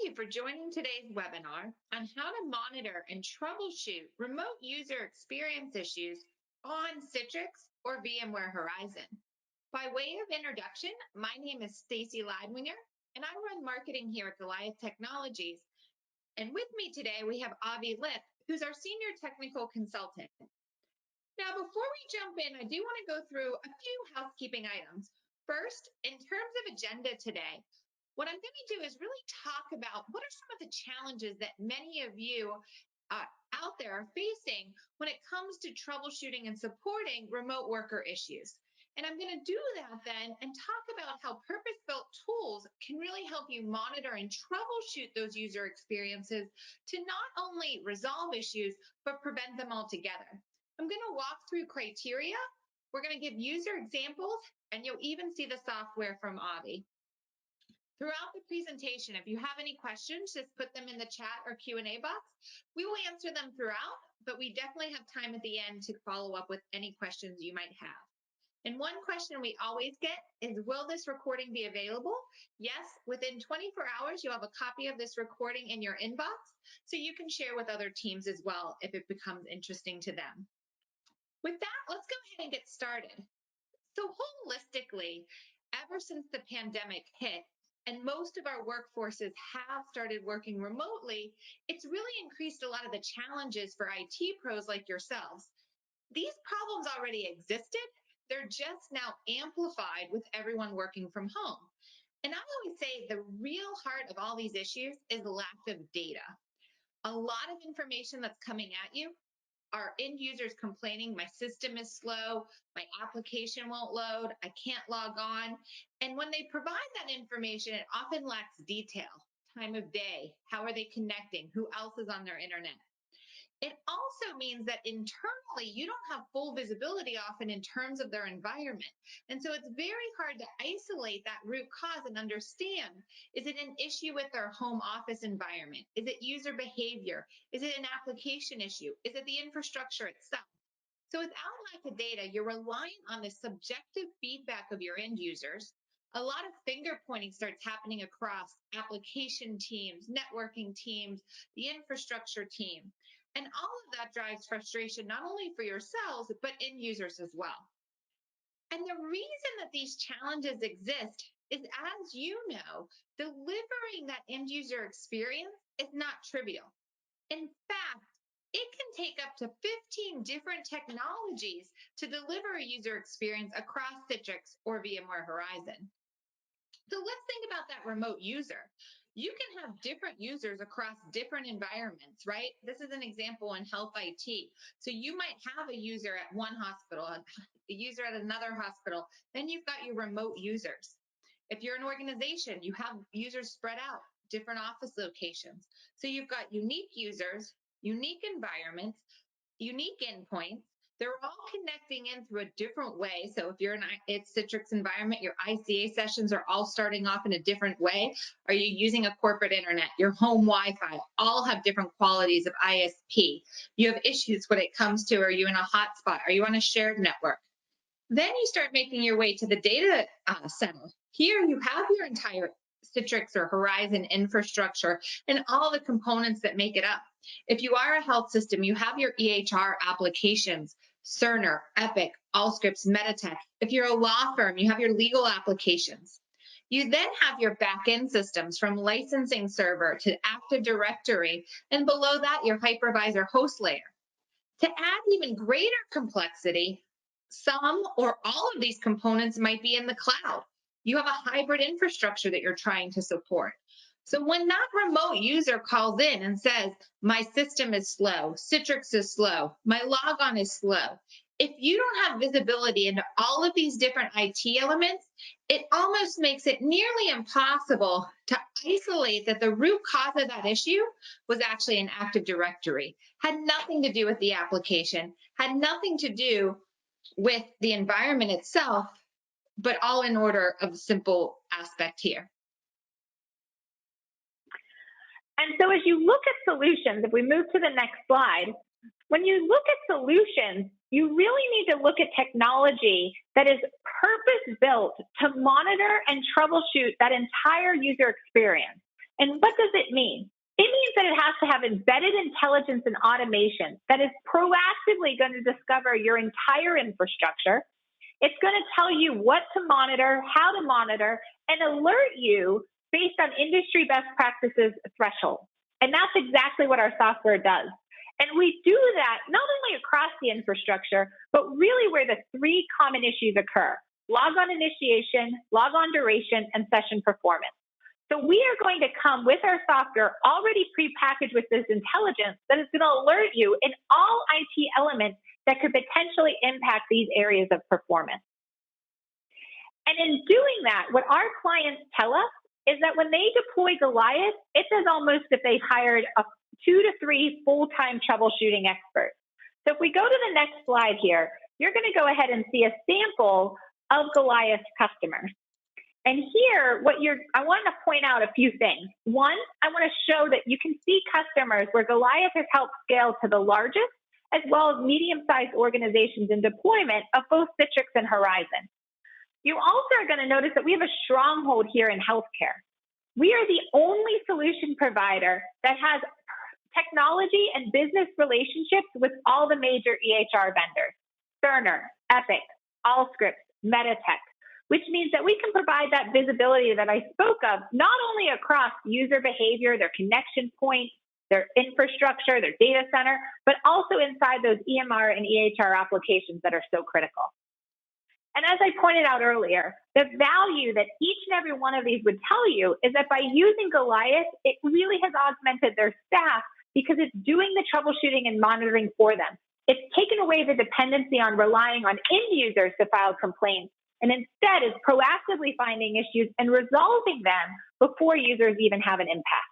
you for joining today's webinar on how to monitor and troubleshoot remote user experience issues on Citrix or VMware Horizon. By way of introduction, my name is Stacy Leidwinger, and I run marketing here at Goliath Technologies. And with me today, we have Avi Lip, who's our senior technical consultant. Now, before we jump in, I do want to go through a few housekeeping items. First, in terms of agenda today, what I'm going to do is really talk about what are some of the challenges that many of you out there are facing when it comes to troubleshooting and supporting remote worker issues. And I'm going to do that then and talk about how purpose-built tools can really help you monitor and troubleshoot those user experiences to not only resolve issues, but prevent them altogether. I'm going to walk through criteria. We're going to give user examples, and you'll even see the software from Avi. Throughout the presentation, if you have any questions, just put them in the chat or Q&A box. We will answer them throughout, but we definitely have time at the end to follow up with any questions you might have. And one question we always get is, will this recording be available? Yes, within 24 hours, you'll have a copy of this recording in your inbox, so you can share with other teams as well if it becomes interesting to them. With that, let's go ahead and get started. So holistically, ever since the pandemic hit, and most of our workforces have started working remotely, it's really increased a lot of the challenges for IT pros like yourselves. These problems already existed. They're just now amplified with everyone working from home. And I always say the real heart of all these issues is lack of data. A lot of information that's coming at you are end users complaining, my system is slow, my application won't load, I can't log on. And when they provide that information, it often lacks detail, time of day, how are they connecting, who else is on their internet. It also means that internally, you don't have full visibility often in terms of their environment. And so it's very hard to isolate that root cause and understand, is it an issue with their home office environment? Is it user behavior? Is it an application issue? Is it the infrastructure itself? So without lack of data, you're relying on the subjective feedback of your end users. A lot of finger pointing starts happening across application teams, networking teams, the infrastructure team. And all of that drives frustration, not only for yourselves, but end users as well. And the reason that these challenges exist is, as you know, delivering that end user experience is not trivial. In fact, it can take up to 15 different technologies to deliver a user experience across Citrix or VMware Horizon. So let's think about that remote user. You can have different users across different environments, right? This is an example in health IT. So you might have a user at one hospital, a user at another hospital, then you've got your remote users. If you're an organization, you have users spread out, different office locations. So you've got unique users, unique environments, unique endpoints. They're all connecting in through a different way. So if you're in a Citrix environment, your ICA sessions are all starting off in a different way. Are you using a corporate internet? Your home Wi-Fi all have different qualities of ISP. You have issues when it comes to, are you in a hotspot? Are you on a shared network? Then you start making your way to the data center. Here you have your entire Citrix or Horizon infrastructure and all the components that make it up. If you are a health system, you have your EHR applications, Cerner, Epic, Allscripts, Meditech. If you're a law firm, you have your legal applications. You then have your back-end systems, from licensing server to Active Directory, and below that, your hypervisor host layer. To add even greater complexity, some or all of these components might be in the cloud. You have a hybrid infrastructure that you're trying to support. So when that remote user calls in and says, my system is slow, Citrix is slow, my Logon is slow, if you don't have visibility into all of these different IT elements, it almost makes it nearly impossible to isolate that the root cause of that issue was actually an Active Directory, had nothing to do with the application, had nothing to do with the environment itself, but all in order of simple aspect here. And so as you look at solutions, if we move to the next slide, when you look at solutions, you really need to look at technology that is purpose-built to monitor and troubleshoot that entire user experience. And what does it mean? It means that it has to have embedded intelligence and automation that is proactively going to discover your entire infrastructure. It's going to tell you what to monitor, how to monitor, and alert you based on industry best practices thresholds. And that's exactly what our software does. And we do that not only across the infrastructure, but really where the three common issues occur: logon initiation, logon duration, and session performance. So we are going to come with our software already prepackaged with this intelligence that is going to alert you in all IT elements that could potentially impact these areas of performance. And in doing that, what our clients tell us is that when they deploy Goliath, it's as almost if they've hired 2 to 3 full-time troubleshooting experts. So if we go to the next slide here, you're going to go ahead and see a sample of Goliath customers. And here, I want to point out a few things. One, I want to show that you can see customers where Goliath has helped scale to the largest as well as medium-sized organizations in deployment of both Citrix and Horizon. You also are going to notice that we have a stronghold here in healthcare. We are the only solution provider that has technology and business relationships with all the major EHR vendors: Cerner, Epic, Allscripts, Meditech, which means that we can provide that visibility that I spoke of, not only across user behavior, their connection points, their infrastructure, their data center, but also inside those EMR and EHR applications that are so critical. And as I pointed out earlier, the value that each and every one of these would tell you is that by using Goliath, it really has augmented their staff because it's doing the troubleshooting and monitoring for them. It's taken away the dependency on relying on end users to file complaints, and instead is proactively finding issues and resolving them before users even have an impact.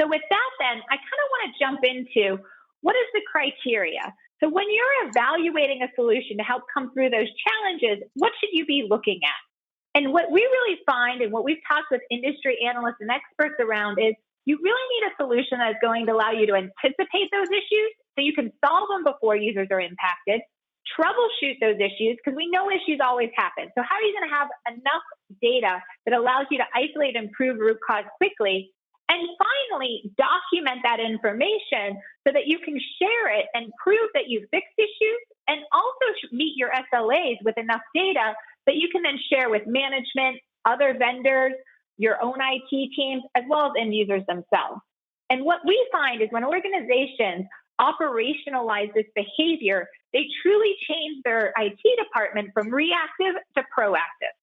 So with that then, I kind of want to jump into what is the criteria. So when you're evaluating a solution to help come through those challenges, what should you be looking at? And what we really find, and what we've talked with industry analysts and experts around, is you really need a solution that is going to allow you to anticipate those issues so you can solve them before users are impacted, troubleshoot those issues, because we know issues always happen. So how are you going to have enough data that allows you to isolate and prove root cause quickly? And finally, document that information so that you can share it and prove that you fixed issues, and also meet your SLAs with enough data that you can then share with management, other vendors, your own IT teams, as well as end users themselves. And what we find is when organizations operationalize this behavior, they truly change their IT department from reactive to proactive.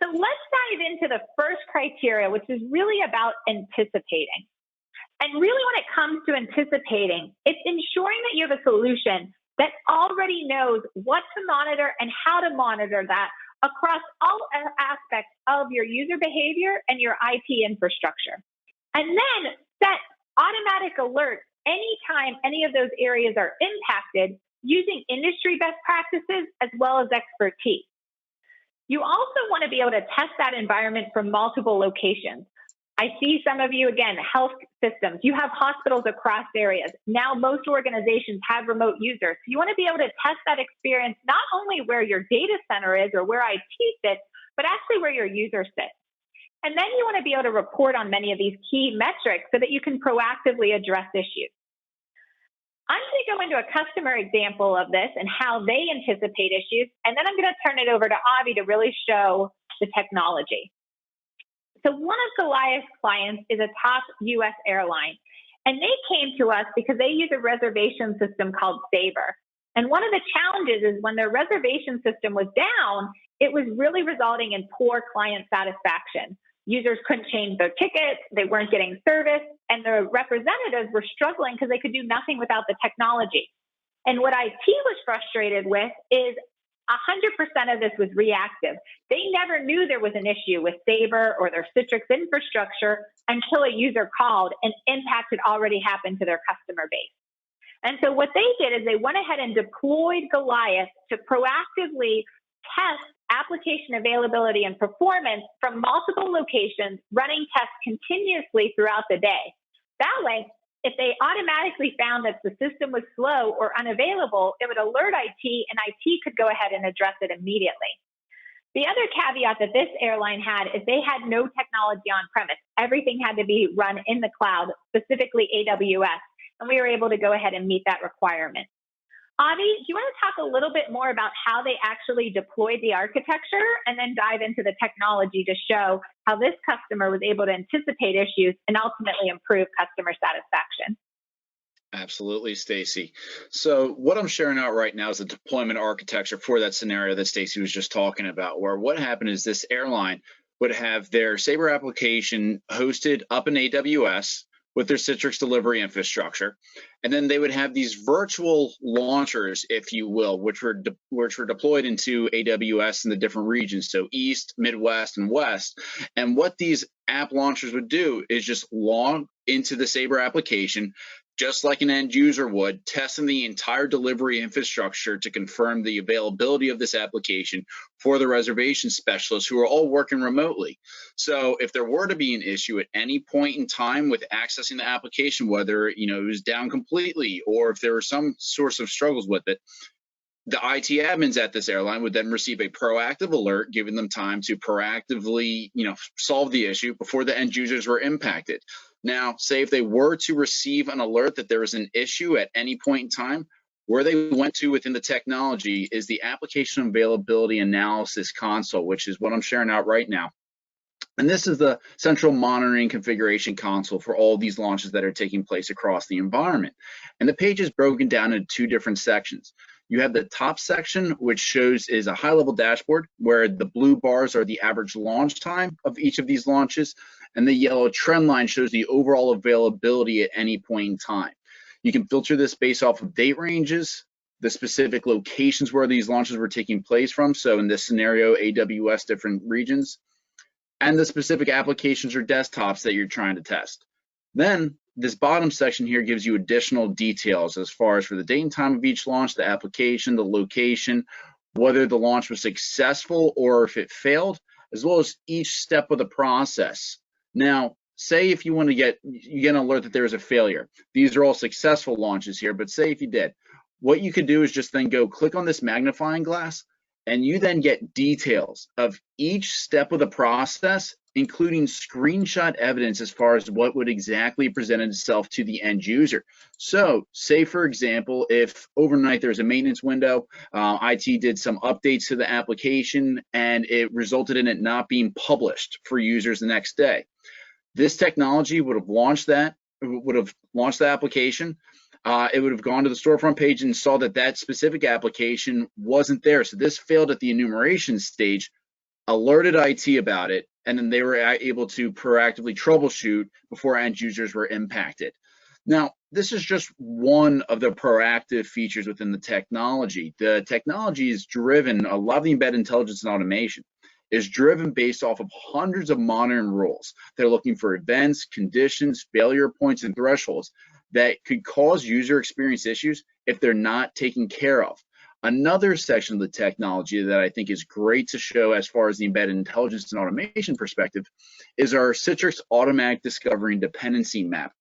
So let's dive into the first criteria, which is really about anticipating. And really when it comes to anticipating, it's ensuring that you have a solution that already knows what to monitor and how to monitor that across all aspects of your user behavior and your IT infrastructure. And then set automatic alerts anytime any of those areas are impacted using industry best practices as well as expertise. You also want to be able to test that environment from multiple locations. I see some of you, again, health systems. You have hospitals across areas. Now most organizations have remote users. You want to be able to test that experience not only where your data center is or where IT sits, but actually where your user sits. And then you want to be able to report on many of these key metrics so that you can proactively address issues. I'm going to go into a customer example of this and how they anticipate issues, and then I'm going to turn it over to Avi to really show the technology. So one of Goliath's clients is a top U.S. airline, and they came to us because they use a reservation system called Sabre. And one of the challenges is when their reservation system was down, it was really resulting in poor client satisfaction. Users couldn't change their tickets, they weren't getting service, and the representatives were struggling because they could do nothing without the technology. And what IT was frustrated with is 100% of this was reactive. They never knew there was an issue with Sabre or their Citrix infrastructure until a user called and impact had already happened to their customer base. And so what they did is they went ahead and deployed Goliath to proactively test application availability and performance from multiple locations, running tests continuously throughout the day. That way, if they automatically found that the system was slow or unavailable, it would alert IT, and IT could go ahead and address it immediately. The other caveat that this airline had is they had no technology on premise. Everything had to be run in the cloud, specifically AWS, and we were able to go ahead and meet that requirement. Avi, do you want to talk a little bit more about how they actually deployed the architecture and then dive into the technology to show how this customer was able to anticipate issues and ultimately improve customer satisfaction? Absolutely, Stacy. So what I'm sharing out right now is the deployment architecture for that scenario that Stacy was just talking about, where what happened is this airline would have their Sabre application hosted up in AWS with their Citrix delivery infrastructure, and then they would have these virtual launchers, if you will, which were deployed into AWS in the different regions, so East, Midwest, and West. And what these app launchers would do is just log into the Sabre application, just like an end user would, testing the entire delivery infrastructure to confirm the availability of this application for the reservation specialists who are all working remotely. So if there were to be an issue at any point in time with accessing the application, whether it was down completely or if there were some source of struggles with it, the IT admins at this airline would then receive a proactive alert, giving them time to proactively, solve the issue before the end users were impacted. Now, say if they were to receive an alert that there was an issue at any point in time, where they went to within the technology is the application availability analysis console, which is what I'm sharing out right now. And this is the central monitoring configuration console for all these launches that are taking place across the environment. And the page is broken down into two different sections. You have the top section, which shows is a high-level dashboard where the blue bars are the average launch time of each of these launches, and the yellow trend line shows the overall availability at any point in time. You can filter this based off of date ranges, the specific locations where these launches were taking place from, so in this scenario, AWS different regions, and the specific applications or desktops that you're trying to test. Then this bottom section here gives you additional details as far as for the date and time of each launch, the application, the location, whether the launch was successful or if it failed, as well as each step of the process. Now, say if you get an alert that there is a failure. These are all successful launches here, but say if you did, what you could do is just then go click on this magnifying glass, and you then get details of each step of the process, including screenshot evidence as far as what would exactly present itself to the end user. So say, for example, if overnight there's a maintenance window, IT did some updates to the application and it resulted in it not being published for users the next day. This technology would have launched the application. It would have gone to the storefront page and saw that that specific application wasn't there. So this failed at the enumeration stage, alerted IT about it, and then they were able to proactively troubleshoot before end users were impacted. Now, this is just one of the proactive features within the technology. The technology is driven, a lot of the embedded intelligence and automation is driven based off of hundreds of monitoring rules. They're looking for events, conditions, failure points, and thresholds that could cause user experience issues if they're not taken care of. Another section of the technology that I think is great to show as far as the embedded intelligence and automation perspective is our Citrix automatic discovery and dependency map.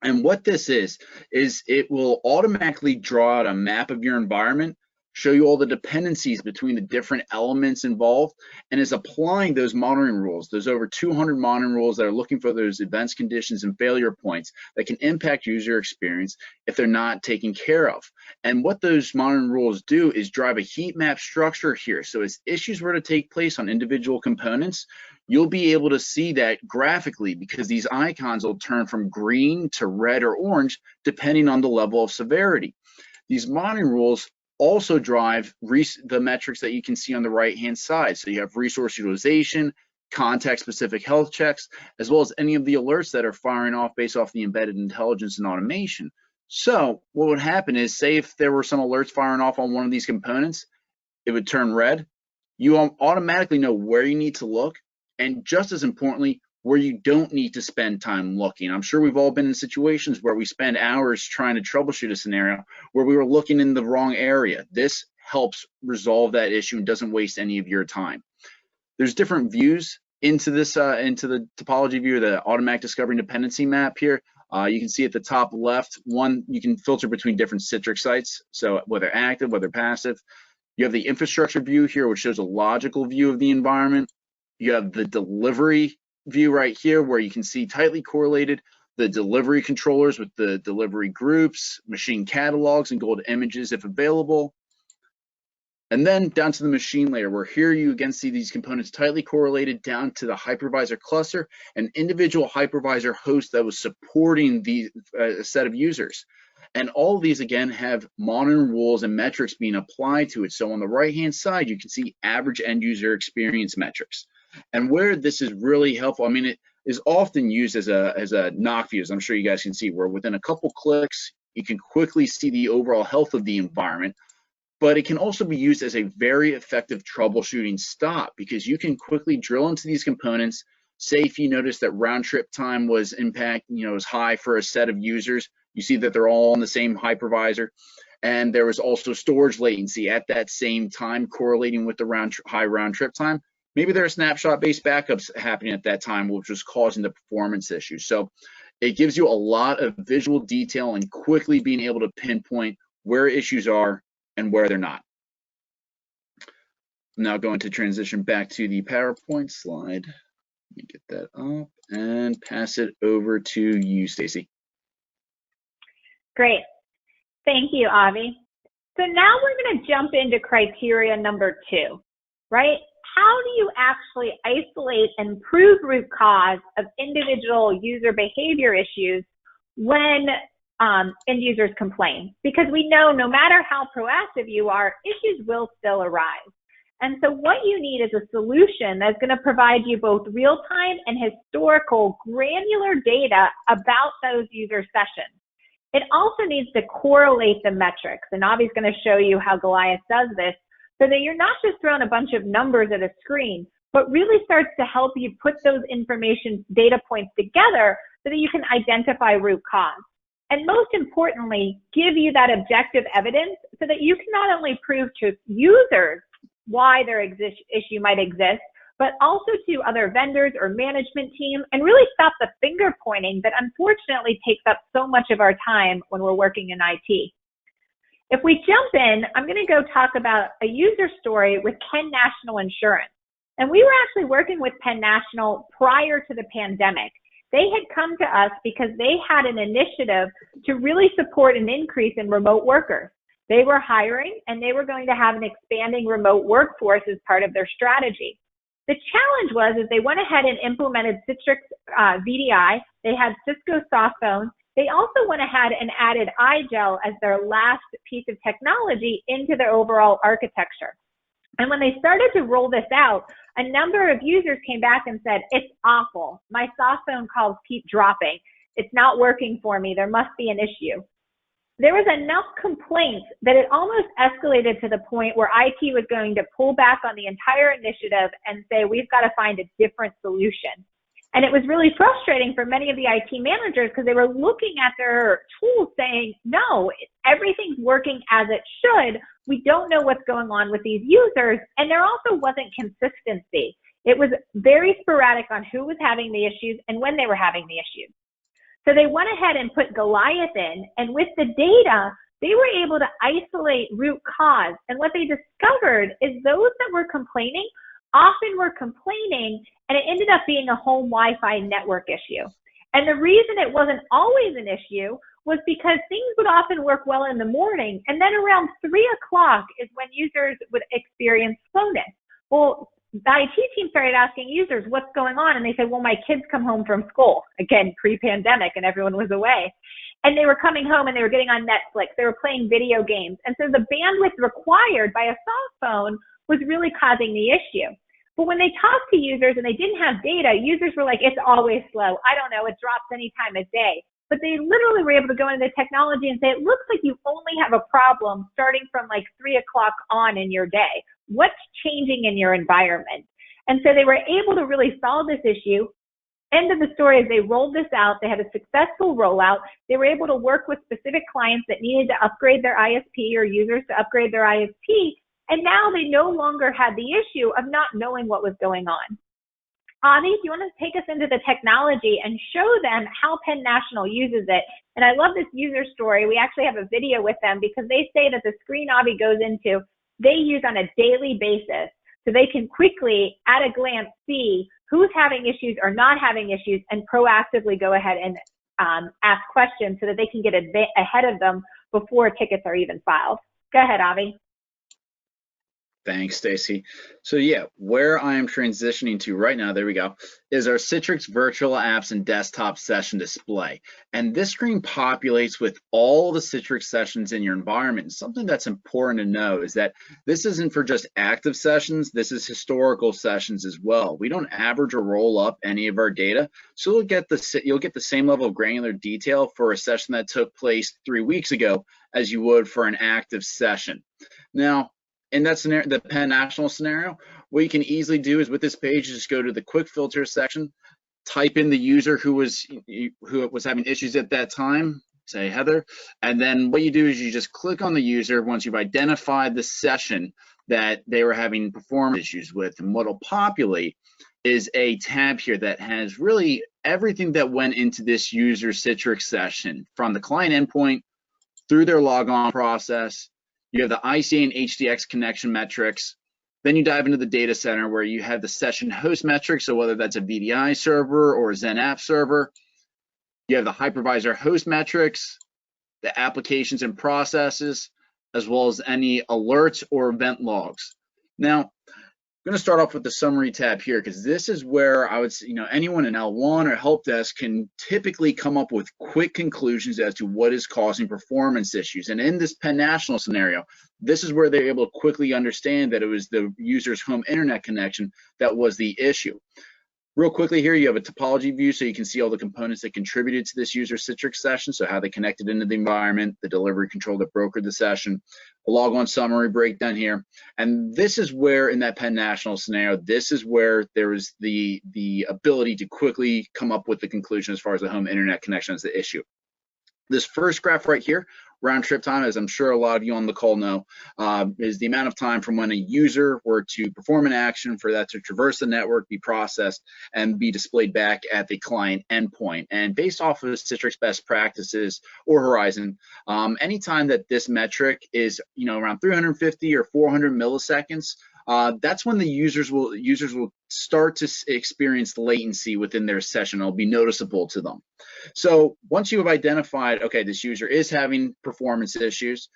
And what this is it will automatically draw out a map of your environment, show you all the dependencies between the different elements involved, and is applying those monitoring rules. There's over 200 monitoring rules that are looking for those events, conditions, and failure points that can impact user experience if they're not taken care of. And what those monitoring rules do is drive a heat map structure here. So as issues were to take place on individual components, you'll be able to see that graphically because these icons will turn from green to red or orange depending on the level of severity. These monitoring rules also drive the metrics that you can see on the right-hand side. So you have resource utilization, context-specific health checks, as well as any of the alerts that are firing off based off the embedded intelligence and automation. So what would happen is, say if there were some alerts firing off on one of these components, it would turn red. You automatically know where you need to look, and just as importantly, where you don't need to spend time looking. I'm sure we've all been in situations where we spend hours trying to troubleshoot a scenario where we were looking in the wrong area. This helps resolve that issue and doesn't waste any of your time. There's different views into this, into the topology view, the automatic discovery and dependency map here. You can see at the top left, one, you can filter between different Citrix sites. So whether active, whether passive. You have the infrastructure view here, which shows a logical view of the environment. You have the delivery view right here, where you can see tightly correlated the delivery controllers with the delivery groups, machine catalogs, and gold images if available. And then down to the machine layer, where here you again see these components tightly correlated down to the hypervisor cluster and individual hypervisor host that was supporting the set of users. And all of these again have modern rules and metrics being applied to it. So on the right-hand side, you can see average end user experience metrics. And where this is really helpful, I mean, it is often used as a knock view, as I'm sure you guys can see, where within a couple clicks, you can quickly see the overall health of the environment. But it can also be used as a very effective troubleshooting stop, because you can quickly drill into these components. Say if you notice that round trip time was was high for a set of users, you see that they're all on the same hypervisor, and there was also storage latency at that same time correlating with the high round trip time. Maybe there are snapshot-based backups happening at that time, which was causing the performance issue. So it gives you a lot of visual detail and quickly being able to pinpoint where issues are and where they're not. I'm now going to transition back to the PowerPoint slide. Let me get that up and pass it over to you, Stacy. Great. Thank you, Avi. So now we're going to jump into criteria number 2, right? How do you actually isolate and prove root cause of individual user behavior issues when end users complain? Because we know no matter how proactive you are, issues will still arise. And so what you need is a solution that's going to provide you both real-time and historical granular data about those user sessions. It also needs to correlate the metrics, and Avi's going to show you how Goliath does this, so that you're not just throwing a bunch of numbers at a screen, but really starts to help you put those information data points together so that you can identify root cause. And most importantly, give you that objective evidence so that you can not only prove to users why their issue might exist, but also to other vendors or management team, and really stop the finger pointing that unfortunately takes up so much of our time when we're working in IT. If we jump in, I'm going to go talk about a user story with Penn National Insurance. And we were actually working with Penn National prior to the pandemic. They had come to us because they had an initiative to really support an increase in remote workers. They were hiring, and they were going to have an expanding remote workforce as part of their strategy. The challenge was they went ahead and implemented Citrix VDI. They had Cisco softphones. They also went ahead and added iGel as their last piece of technology into their overall architecture. And when they started to roll this out, a number of users came back and said, "It's awful. My softphone calls keep dropping. It's not working for me. There must be an issue." There was enough complaints that it almost escalated to the point where IT was going to pull back on the entire initiative and say, "We've got to find a different solution." And it was really frustrating for many of the IT managers because they were looking at their tools saying, "No, everything's working as it should. We don't know what's going on with these users." And there also wasn't consistency. It was very sporadic on who was having the issues and when they were having the issues. So they went ahead and put Goliath in, and with the data, they were able to isolate root cause. And what they discovered is those that were complaining often were complaining, and it ended up being a home Wi-Fi network issue. And the reason it wasn't always an issue was because things would often work well in the morning, and then around 3 o'clock is when users would experience slowness. Well, the IT team started asking users, "What's going on?" And they said, "Well, my kids come home from school," again, pre-pandemic, and everyone was away. And they were coming home and they were getting on Netflix. They were playing video games. And so the bandwidth required by a soft phone was really causing the issue. But when they talked to users and they didn't have data, users were like, "It's always slow. I don't know. It drops any time of day." But they literally were able to go into the technology and say, "It looks like you only have a problem starting from like 3 o'clock on in your day. What's changing in your environment?" And so they were able to really solve this issue. End of the story is they rolled this out. They had a successful rollout. They were able to work with specific clients that needed to upgrade their ISP or users to upgrade their ISP. And now they no longer had the issue of not knowing what was going on. Avi, do you want to take us into the technology and show them how Penn National uses it? And I love this user story. We actually have a video with them because they say that the screen Avi goes into they use on a daily basis, so they can quickly, at a glance, see who's having issues or not having issues and proactively go ahead and ask questions so that they can get ahead of them before tickets are even filed. Go ahead, Avi. Thanks, Stacy. So yeah, where I am transitioning to right now, there we go, is our Citrix virtual apps and desktop session display. And this screen populates with all the Citrix sessions in your environment. And something that's important to know is that this isn't for just active sessions, this is historical sessions as well. We don't average or roll up any of our data, so you'll get the same level of granular detail for a session that took place 3 weeks ago as you would for an active session. Now, in that scenario, the Penn National scenario, what you can easily do is with this page, just go to the quick filter section, type in the user who was having issues at that time, say Heather, and then what you do is you just click on the user once you've identified the session that they were having performance issues with, and what'll populate is a tab here that has really everything that went into this user Citrix session, from the client endpoint through their logon process. You have the ICA and HDX connection metrics. Then you dive into the data center where you have the session host metrics, so whether that's a VDI server or a Zen app server. You have the hypervisor host metrics, the applications and processes, as well as any alerts or event logs. Now, I'm going to start off with the summary tab here, because this is where I would say, anyone in L1 or help desk can typically come up with quick conclusions as to what is causing performance issues. And in this Penn National scenario, this is where they're able to quickly understand that it was the user's home internet connection that was the issue. Real quickly here, you have a topology view, so you can see all the components that contributed to this user Citrix session, so how they connected into the environment, the delivery control that brokered the session, a logon summary breakdown here. And this is where, in that Penn National scenario, this is where there is the ability to quickly come up with the conclusion as far as the home internet connection is the issue. This first graph right here, round trip time, as I'm sure a lot of you on the call know, is the amount of time from when a user were to perform an action for that to traverse the network, be processed, and be displayed back at the client endpoint. And based off of Citrix best practices or Horizon, anytime that this metric is around 350 or 400 milliseconds, that's when the users will start to experience latency within their session. It'll be noticeable to them. So once you have identified, okay, this user is having performance issues,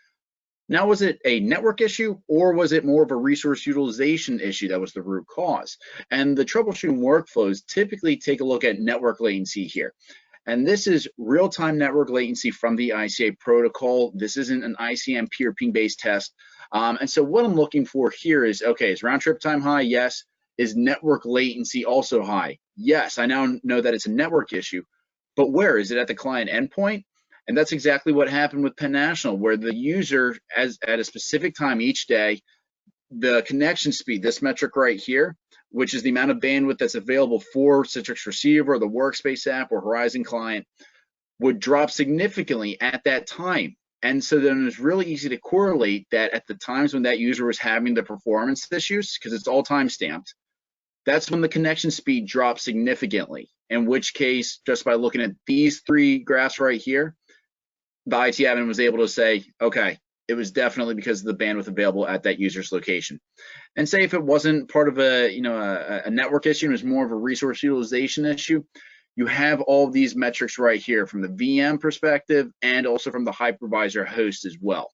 now was it a network issue, or was it more of a resource utilization issue that was the root cause? And the troubleshooting workflows typically take a look at network latency here. And this is real-time network latency from the ICA protocol. This isn't an ICM pure ping-based test. And so what I'm looking for here is, okay, is round trip time high? Yes. Is network latency also high? Yes. I now know that it's a network issue, but where? Is it at the client endpoint? And that's exactly what happened with Penn National, where the user, at a specific time each day, the connection speed, this metric right here, which is the amount of bandwidth that's available for Citrix Receiver, the Workspace app, or Horizon client, would drop significantly at that time. And so then it's really easy to correlate that at the times when that user was having the performance issues, because it's all time stamped, that's when the connection speed drops significantly. In which case, just by looking at these three graphs right here, the IT admin was able to say, okay, it was definitely because of the bandwidth available at that user's location. And say if it wasn't part of a network issue, it was more of a resource utilization issue, you have all of these metrics right here from the VM perspective and also from the hypervisor host as well.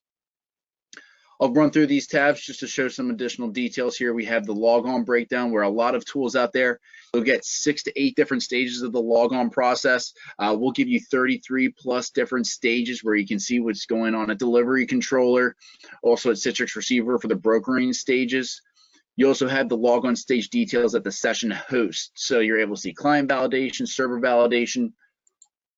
I'll run through these tabs just to show some additional details here. We have the logon breakdown, where a lot of tools out there, you'll get 6 to 8 different stages of the logon process. We'll give you 33 plus different stages where you can see what's going on at delivery controller, also at Citrix Receiver for the brokering stages. You also have the logon stage details at the session host. So you're able to see client validation, server validation,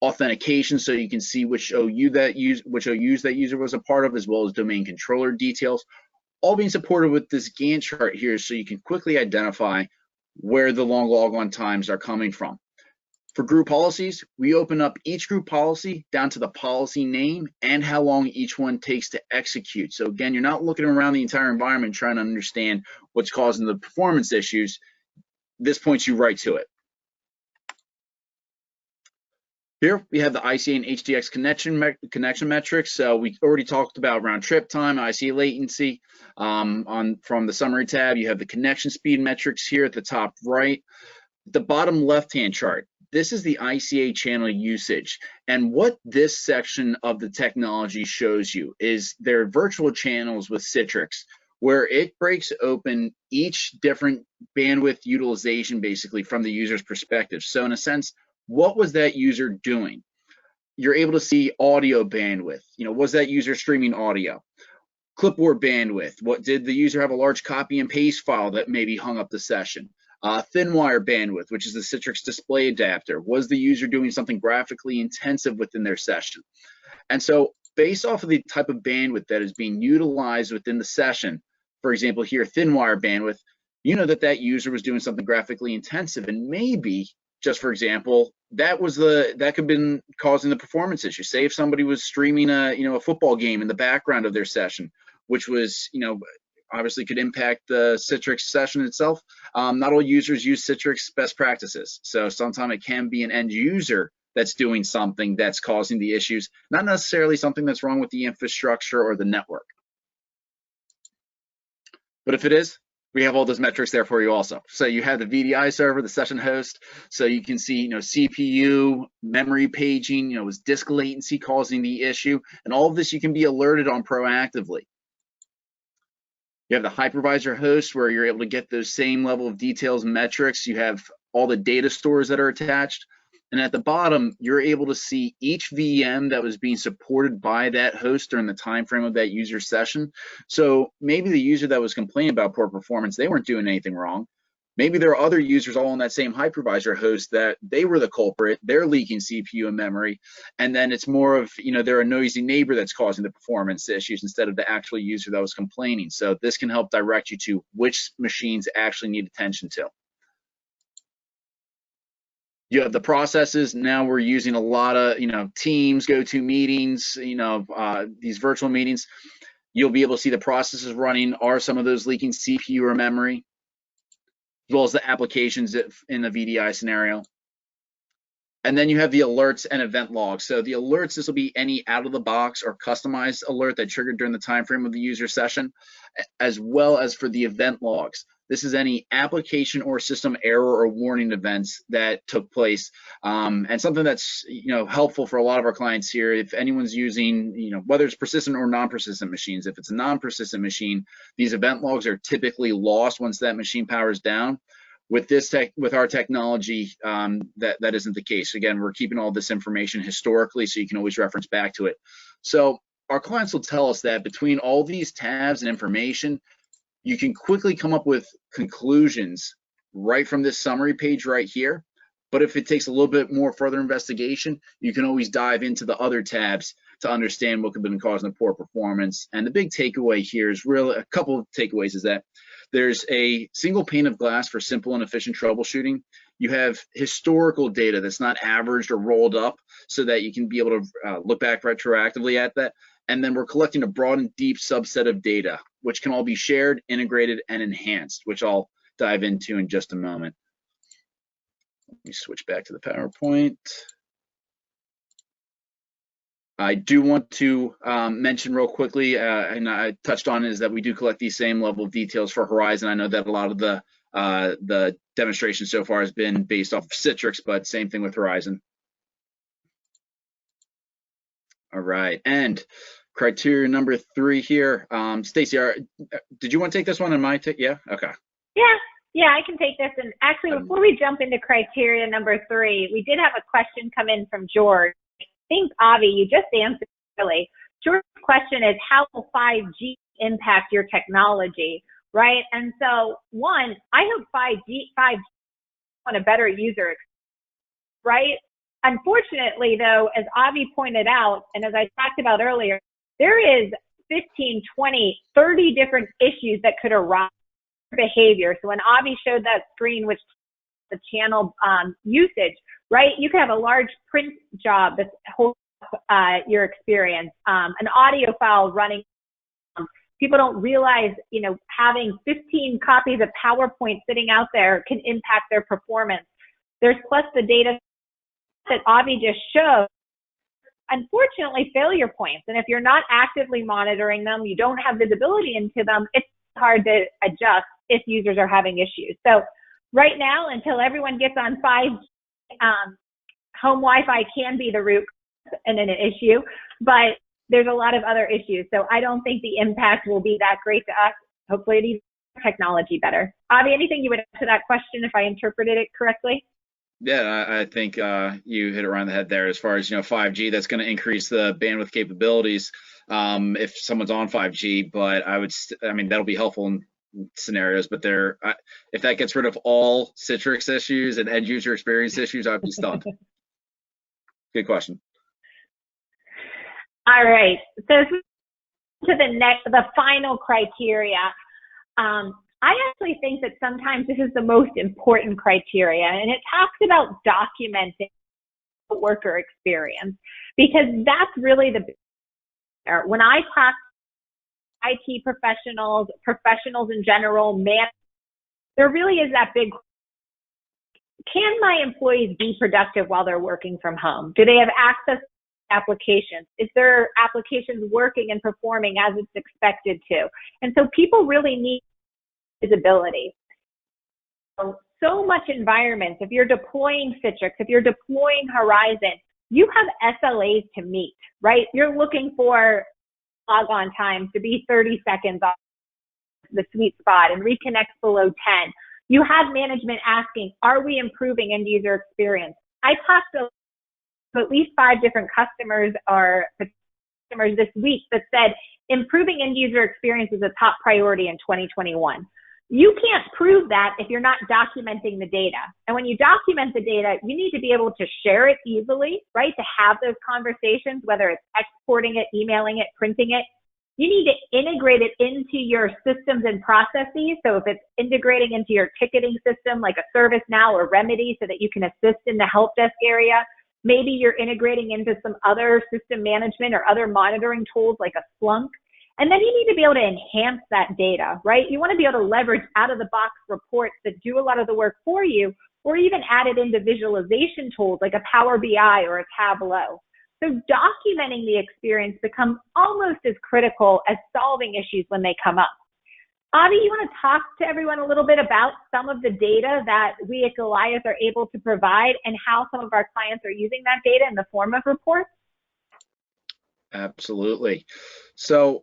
authentication, so you can see which OUs that user was a part of, as well as domain controller details, all being supported with this Gantt chart here, so you can quickly identify where the long logon times are coming from. For group policies, we open up each group policy down to the policy name and how long each one takes to execute. So again, you're not looking around the entire environment trying to understand what's causing the performance issues. This points you right to it. Here we have the ICA and HDX connection metrics. So we already talked about round trip time, ICA latency. From the summary tab, you have the connection speed metrics here at the top right. The bottom left-hand chart, this is the ICA channel usage. And what this section of the technology shows you is there are virtual channels with Citrix where it breaks open each different bandwidth utilization basically from the user's perspective. So in a sense, what was that user doing? You're able to see audio bandwidth. Was that user streaming audio? Clipboard bandwidth. What did the user have a large copy and paste file that maybe hung up the session? Thin wire bandwidth, which is the Citrix display adapter. Was the user doing something graphically intensive within their session? And so based off of the type of bandwidth that is being utilized within the session, for example, here, thin wire bandwidth, that user was doing something graphically intensive, and maybe, just for example, that could have been causing the performance issue. Say if somebody was streaming a football game in the background of their session, which was obviously could impact the Citrix session itself. Not all users use Citrix best practices, so sometimes it can be an end user that's doing something that's causing the issues, not necessarily something that's wrong with the infrastructure or the network. But if it is, we have all those metrics there for you also. So you have the VDI server, the session host, so you can see, CPU, memory paging, was disk latency causing the issue, and all of this you can be alerted on proactively. You have the hypervisor host where you're able to get those same level of details and metrics. You have all the data stores that are attached. And at the bottom, you're able to see each VM that was being supported by that host during the time frame of that user session. So maybe the user that was complaining about poor performance, they weren't doing anything wrong. Maybe there are other users all on that same hypervisor host that they were the culprit, they're leaking CPU and memory, and then it's more of, they're a noisy neighbor that's causing the performance issues instead of the actual user that was complaining. So this can help direct you to which machines actually need attention to. You have the processes. Now we're using a lot of, Teams, GoToMeetings, these virtual meetings. You'll be able to see the processes running. Are some of those leaking CPU or memory? As well as the applications in the VDI scenario. And then you have the alerts and event logs. So the alerts, this will be any out-of-the-box or customized alert that triggered during the time frame of the user session, as well as for the event logs. This is any application or system error or warning events that took place, and something that's helpful for a lot of our clients here. If anyone's using, whether it's persistent or non-persistent machines, if it's a non-persistent machine, these event logs are typically lost once that machine powers down. With our technology, that isn't the case. Again, we're keeping all this information historically, so you can always reference back to it. So our clients will tell us that between all these tabs and information, you can quickly come up with conclusions right from this summary page right here. But if it takes a little bit more further investigation, you can always dive into the other tabs to understand what could have been causing the poor performance. And the big takeaway here is really a couple of takeaways is that there's a single pane of glass for simple and efficient troubleshooting. You have historical data that's not averaged or rolled up so that you can be able to look back retroactively at that. And then we're collecting a broad and deep subset of data, which can all be shared, integrated, and enhanced, which I'll dive into in just a moment. Let me switch back to the PowerPoint. I do want to mention real quickly, and I touched on it, is that we do collect these same level of details for Horizon. I know that a lot of the demonstration so far has been based off of Citrix, but same thing with Horizon. All right, and criteria number 3 here. Stacy, did you want to take this one? Am I yeah? Okay. Yeah, I can take this. And actually, before we jump into criteria number 3, we did have a question come in from George. I think, Avi, you just answered really. George's question is, how will 5G impact your technology, right? And so, one, I hope 5G on a better user experience, right? Unfortunately, though, as Avi pointed out, and as I talked about earlier, there is 15, 20, 30 different issues that could arise behavior. So when Avi showed that screen, which the channel usage, right? You can have a large print job that's holding up your experience, an audio file running. People don't realize, having 15 copies of PowerPoint sitting out there can impact their performance. There's plus the data that Avi just showed, unfortunately, failure points. And if you're not actively monitoring them, you don't have visibility into them, it's hard to adjust if users are having issues. So right now, until everyone gets on 5G, home Wi-Fi can be the root and an issue, but there's a lot of other issues. So I don't think the impact will be that great to us. Hopefully it needs technology better. Avi, anything you would add to that question if I interpreted it correctly? Yeah, I think you hit it around the head there. As far as 5G, that's going to increase the bandwidth capabilities if someone's on 5G. But I mean, that'll be helpful in scenarios. But if that gets rid of all Citrix issues and end user experience issues, I'd be stunned. Good question. All right. So to the final criteria. I actually think that sometimes this is the most important criteria, and it talks about documenting the worker experience, because that's really when I talk to IT professionals in general, there really is that big, can my employees be productive while they're working from home? Do they have access to applications? Is their applications working and performing as it's expected to? And so people really need visibility. So much environments, if you're deploying Citrix, if you're deploying Horizon, you have SLAs to meet, right? You're looking for logon time to be 30 seconds off the sweet spot and reconnect below 10. You have management asking, are we improving end user experience? I talked to at least 5 different customers this week that said improving end user experience is a top priority in 2021. You can't prove that if you're not documenting the data. And when you document the data, you need to be able to share it easily, right? To have those conversations, whether it's exporting it, emailing it, printing it. You need to integrate it into your systems and processes. So if it's integrating into your ticketing system, like a ServiceNow or Remedy, so that you can assist in the help desk area. Maybe you're integrating into some other system management or other monitoring tools like a Splunk. And then you need to be able to enhance that data, right? You want to be able to leverage out-of-the-box reports that do a lot of the work for you, or even add it into visualization tools like a Power BI or a Tableau. So documenting the experience becomes almost as critical as solving issues when they come up. Avi, you want to talk to everyone a little bit about some of the data that we at Goliath are able to provide and how some of our clients are using that data in the form of reports? Absolutely. So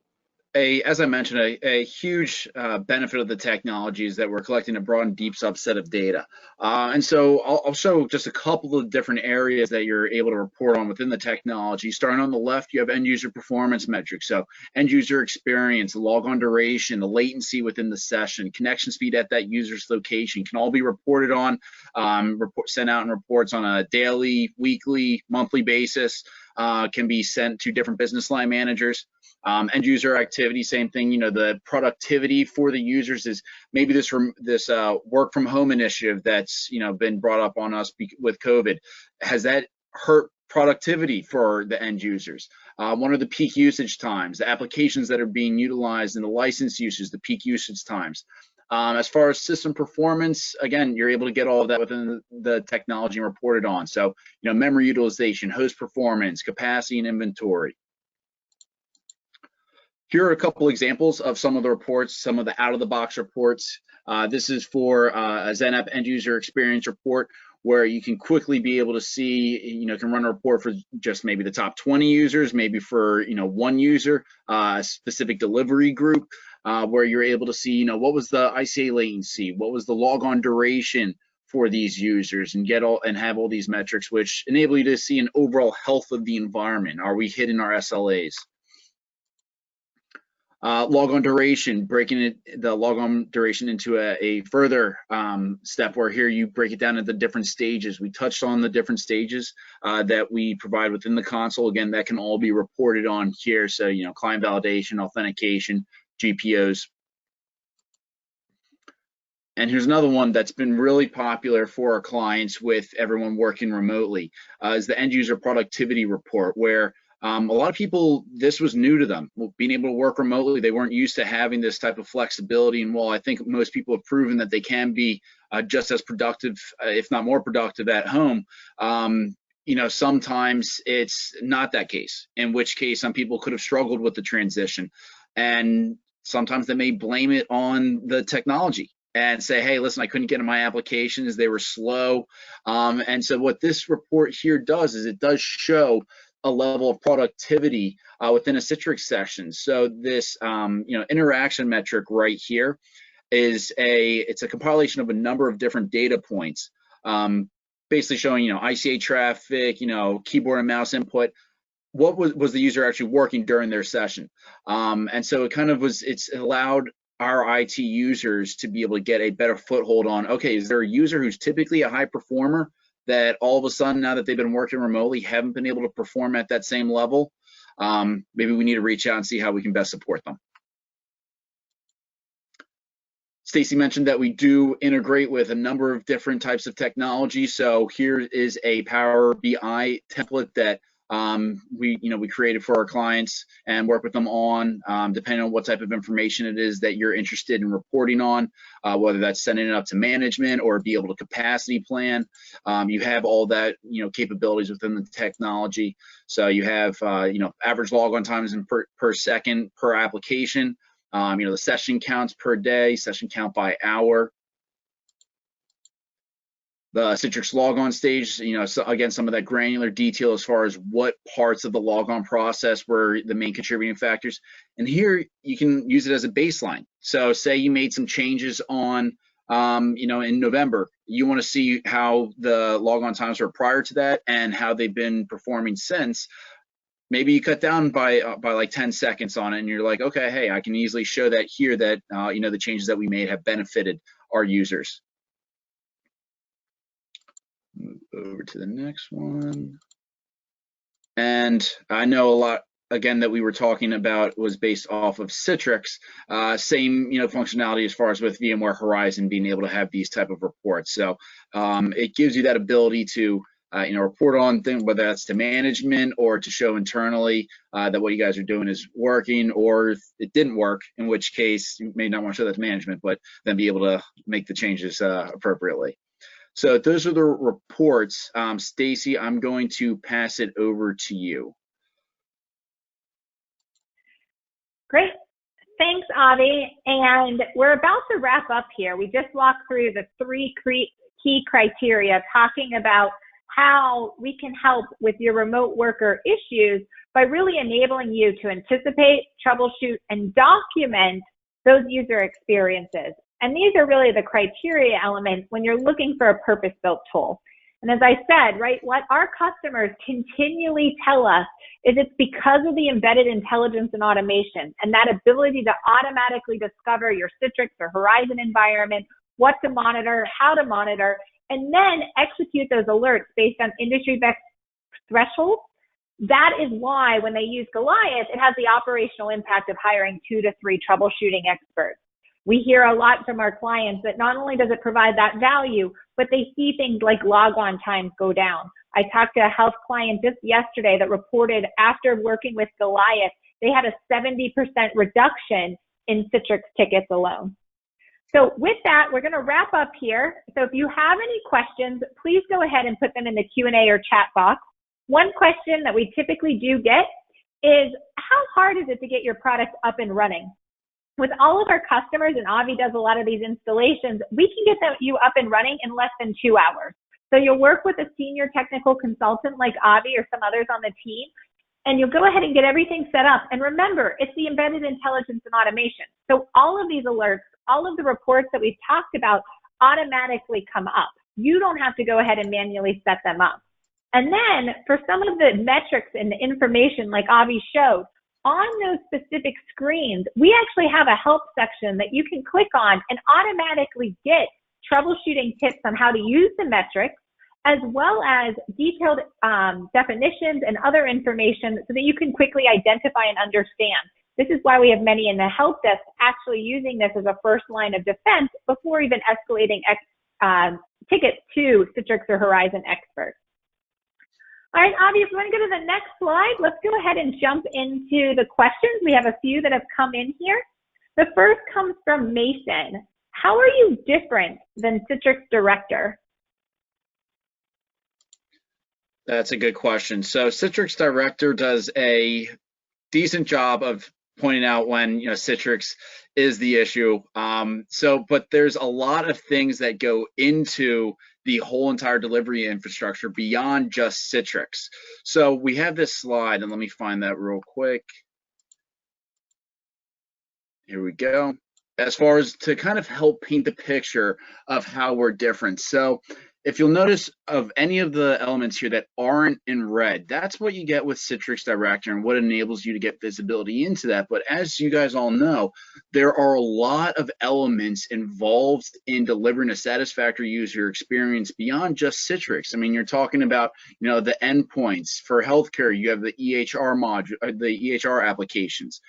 as I mentioned, a huge benefit of the technology is that we're collecting a broad and deep subset of data. And so I'll show just a couple of different areas that you're able to report on within the technology. Starting on the left, you have end user performance metrics. So end user experience, logon duration, the latency within the session, connection speed at that user's location can all be reported on, sent out in reports on a daily, weekly, monthly basis, can be sent to different business line managers. End user activity, same thing. The productivity for the users is maybe this work from home initiative that's been brought up on us with COVID. Has that hurt productivity for the end users? What are the peak usage times? The applications that are being utilized and the license usage, the peak usage times. As far as system performance, again, you're able to get all of that within the technology and report it on. So memory utilization, host performance, capacity, and inventory. Here are a couple examples of some of the reports, some of the out-of-the-box reports. This is for a XenApp end user experience report, where you can quickly be able to see, can run a report for just maybe the top 20 users, maybe for one user, a specific delivery group, where you're able to see, what was the ICA latency, what was the logon duration for these users, and have all these metrics, which enable you to see an overall health of the environment. Are we hitting our SLAs? Logon duration, breaking the logon duration into a further step, where here you break it down into different stages. We touched on the different stages that we provide within the console. Again, that can all be reported on here. So, client validation, authentication, GPOs. And here's another one that's been really popular for our clients with everyone working remotely, is the end user productivity report, where a lot of people, this was new to them, being able to work remotely. They weren't used to having this type of flexibility. And while I think most people have proven that they can be just as productive, if not more productive at home, sometimes it's not that case, in which case some people could have struggled with the transition. And sometimes they may blame it on the technology and say, hey, listen, I couldn't get in my applications, they were slow. And so what this report here does is it does show a level of productivity within a Citrix session. So this interaction metric right here is it's a compilation of a number of different data points, basically showing ICA traffic, keyboard and mouse input. What was the user actually working during their session? And so it's allowed our IT users to be able to get a better foothold on, okay, is there a user who's typically a high performer that all of a sudden, now that they've been working remotely, haven't been able to perform at that same level? Maybe we need to reach out and see how we can best support them. Stacy mentioned that we do integrate with a number of different types of technology. So here is a Power BI template that we created for our clients and work with them on, depending on what type of information it is that you're interested in reporting on, whether that's sending it up to management or be able to capacity plan. You have all that capabilities within the technology. So you have average logon times per second per application. The session counts per day, session count by hour. The Citrix logon stage, so again, some of that granular detail as far as what parts of the logon process were the main contributing factors. And here you can use it as a baseline. So say you made some changes on, in November, you want to see how the logon times were prior to that and how they've been performing since. Maybe you cut down by like 10 seconds on it, and you're like, okay, hey, I can easily show that here that the changes that we made have benefited our users. Move over to the next one. And I know a lot, again, that we were talking about was based off of Citrix. Same functionality as far as with VMware Horizon being able to have these type of reports. So it gives you that ability to report on things, whether that's to management or to show internally that what you guys are doing is working, or if it didn't work, in which case you may not want to show that to management, but then be able to make the changes appropriately. So those are the reports. Stacy, I'm going to pass it over to you. Great. Thanks, Avi. And we're about to wrap up here. We just walked through the 3 key criteria, talking about how we can help with your remote worker issues by really enabling you to anticipate, troubleshoot, and document those user experiences. And these are really the criteria elements when you're looking for a purpose-built tool. And as I said, right, what our customers continually tell us is it's because of the embedded intelligence and automation and that ability to automatically discover your Citrix or Horizon environment, what to monitor, how to monitor, and then execute those alerts based on industry best thresholds. That is why when they use Goliath, it has the operational impact of hiring 2 to 3 troubleshooting experts. We hear a lot from our clients that not only does it provide that value, but they see things like logon times go down. I talked to a health client just yesterday that reported after working with Goliath, they had a 70% reduction in Citrix tickets alone. So with that, we're going to wrap up here. So if you have any questions, please go ahead and put them in the Q&A or chat box. One question that we typically do get is, how hard is it to get your product up and running? With all of our customers, and Avi does a lot of these installations, we can get you up and running in less than 2 hours. So you'll work with a senior technical consultant like Avi or some others on the team, and you'll go ahead and get everything set up. And remember, it's the embedded intelligence and automation. So all of these alerts, all of the reports that we've talked about automatically come up. You don't have to go ahead and manually set them up. And then for some of the metrics and the information like Avi showed, on those specific screens, we actually have a help section that you can click on and automatically get troubleshooting tips on how to use the metrics, as well as detailed definitions and other information so that you can quickly identify and understand. This is why we have many in the help desk actually using this as a first line of defense before even escalating tickets to Citrix or Horizon experts. All right, Avi, if you want to go to the next slide, let's go ahead and jump into the questions. We have a few that have come in here. The first comes from Mason. How are you different than Citrix Director? That's a good question. So Citrix Director does a decent job of pointing out when Citrix is the issue. But there's a lot of things that go into the whole entire delivery infrastructure beyond just Citrix. So we have this slide, and let me find that real quick. Here we go. As far as to kind of help paint the picture of how we're different. So if you'll notice of any of the elements here that aren't in red, that's what you get with Citrix Director and what enables you to get visibility into that. But as you guys all know, there are a lot of elements involved in delivering a satisfactory user experience beyond just Citrix. I mean, you're talking about, the endpoints for healthcare. You have the EHR module, the EHR applications,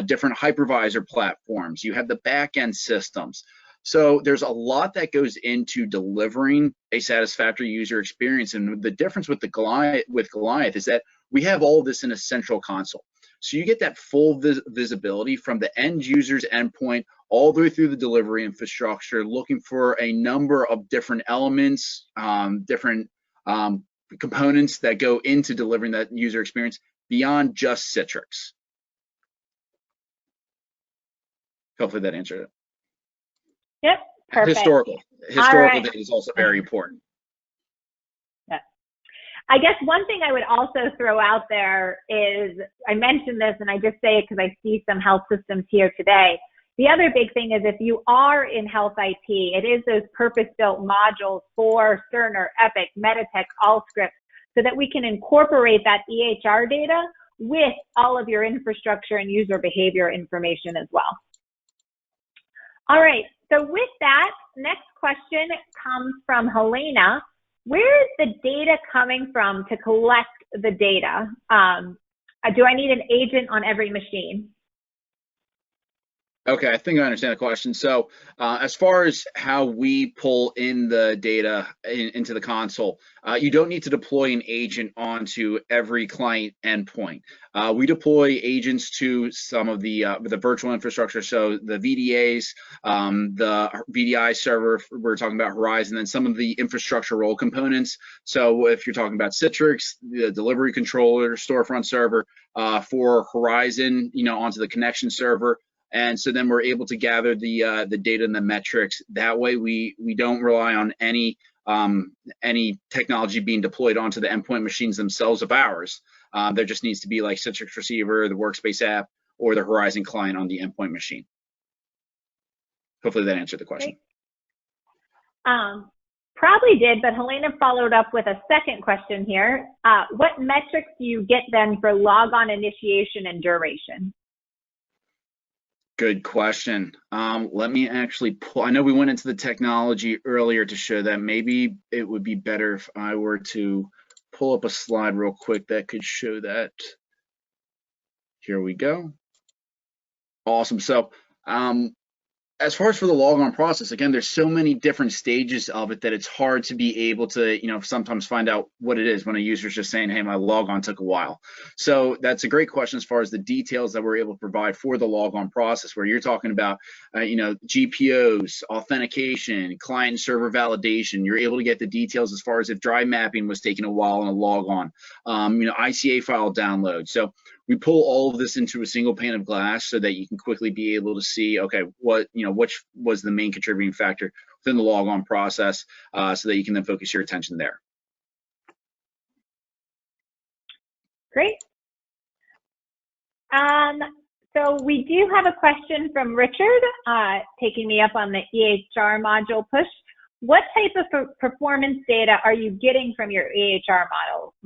different hypervisor platforms. You have the backend systems. So there's a lot that goes into delivering a satisfactory user experience. And the difference with Goliath is that we have all of this in a central console. So you get that full visibility from the end user's endpoint all the way through the delivery infrastructure, looking for a number of different elements, different components that go into delivering that user experience beyond just Citrix. Hopefully that answered it. Yep, perfect. Historical right. data is also very important. Yeah. I guess one thing I would also throw out there is, I mentioned this and I just say it because I see some health systems here today. The other big thing is if you are in health IT, it is those purpose-built modules for Cerner, Epic, Meditech, Allscripts, so that we can incorporate that EHR data with all of your infrastructure and user behavior information as well. All right, so with that, next question comes from Helena. Where is the data coming from to collect the data? Do I need an agent on every machine? Okay, I think I understand the question. So as far as how we pull in the data into the console, you don't need to deploy an agent onto every client endpoint. We deploy agents to some of the virtual infrastructure, so the VDAs, the VDI server, we're talking about Horizon, and some of the infrastructure role components. So if you're talking about Citrix, the delivery controller, storefront server, for Horizon, onto the connection server. And so then we're able to gather the data and the metrics. That way, we don't rely on any technology being deployed onto the endpoint machines themselves of ours. There just needs to be like Citrix Receiver, the Workspace app, or the Horizon client on the endpoint machine. Hopefully that answered the question. Probably did, but Helena followed up with a second question here. What metrics do you get then for logon initiation and duration? Good question. Let me actually pull, I know we went into the technology earlier to show that. Maybe it would be better if I were to pull up a slide real quick that could show that. Here we go. Awesome. So as far as for the logon process, again, there's so many different stages of it that it's hard to be able to, sometimes find out what it is when a user's just saying, hey, my logon took a while. So that's a great question as far as the details that we're able to provide for the logon process, where you're talking about, GPOs, authentication, client and server validation. You're able to get the details as far as if drive mapping was taking a while on a logon, ICA file download. So we pull all of this into a single pane of glass so that you can quickly be able to see, okay, which was the main contributing factor within the logon process, so that you can then focus your attention there. Great. So we do have a question from Richard, taking me up on the EHR module push. What type of performance data are you getting from your EHR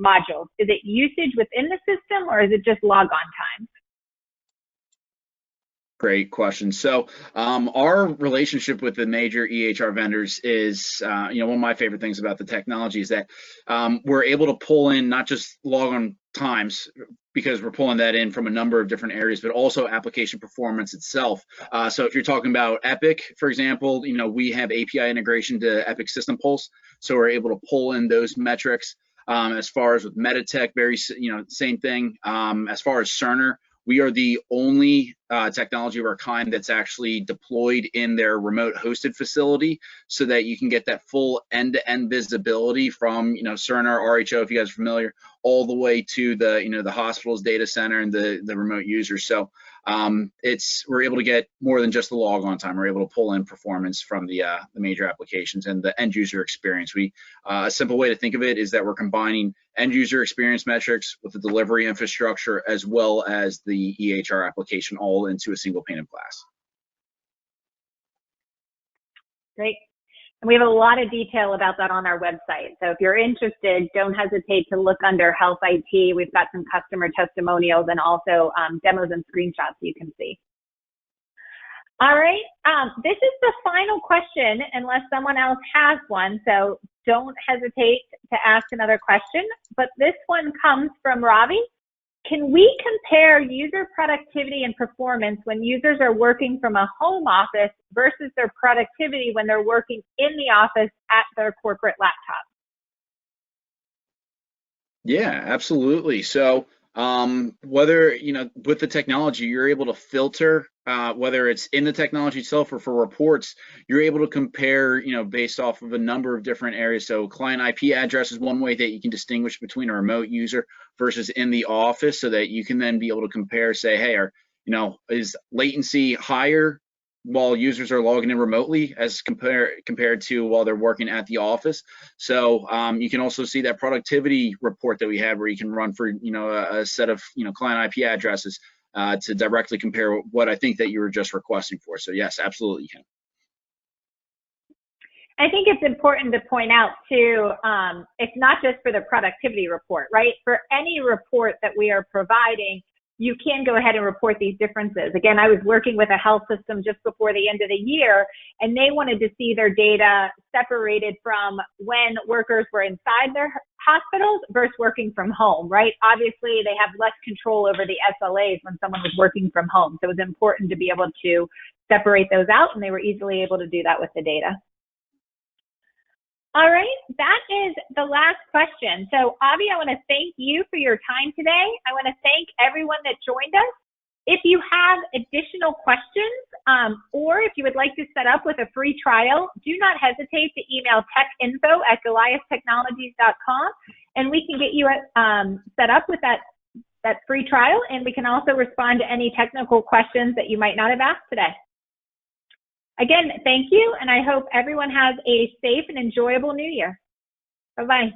modules? Is it usage within the system, or is it just logon time? Great question. So our relationship with the major EHR vendors is, one of my favorite things about the technology is that we're able to pull in not just logon times, because we're pulling that in from a number of different areas, but also application performance itself. So if you're talking about Epic, for example, we have API integration to Epic System Pulse, so we're able to pull in those metrics. As far as with Meditech, same thing. As far as Cerner, We are the only technology of our kind that's actually deployed in their remote hosted facility, so that you can get that full end-to-end visibility from, Cerner, RHO, if you guys are familiar, all the way to the, the hospital's data center and the remote users. So we're able to get more than just the logon time. We're able to pull in performance from the major applications and the end user experience. A simple way to think of it is that we're combining end user experience metrics with the delivery infrastructure as well as the EHR application all into a single pane of glass. Great. And we have a lot of detail about that on our website. So if you're interested, don't hesitate to look under Health IT. We've got some customer testimonials and also demos and screenshots you can see. All right. This is the final question, unless someone else has one. So don't hesitate to ask another question. But this one comes from Ravi. Can we compare user productivity and performance when users are working from a home office versus their productivity when they're working in the office at their corporate laptop? Yeah, absolutely. So whether, with the technology, you're able to filter, whether it's in the technology itself or for reports, you're able to compare, based off of a number of different areas. So client IP address is one way that you can distinguish between a remote user versus in the office, so that you can then be able to compare, say, hey, is latency higher while users are logging in remotely as compared to while they're working at the office. So you can also see that productivity report that we have, where you can run for a set of client IP addresses to directly compare what I think that you were just requesting for. So yes, absolutely you can. I think it's important to point out too, it's not just for the productivity report, right? For any report that we are providing, you can go ahead and report these differences. Again, I was working with a health system just before the end of the year, and they wanted to see their data separated from when workers were inside their hospitals versus working from home, right? Obviously, they have less control over the SLAs when someone was working from home. So it was important to be able to separate those out, and they were easily able to do that with the data. All right, that is the last question. So Avi, I want to thank you for your time today. I want to thank everyone that joined us. If you have additional questions or if you would like to set up with a free trial, do not hesitate to email techinfo@goliathtechnologies.com, and we can get you set up with that free trial, and we can also respond to any technical questions that you might not have asked today. Again, thank you, and I hope everyone has a safe and enjoyable new year. Bye-bye.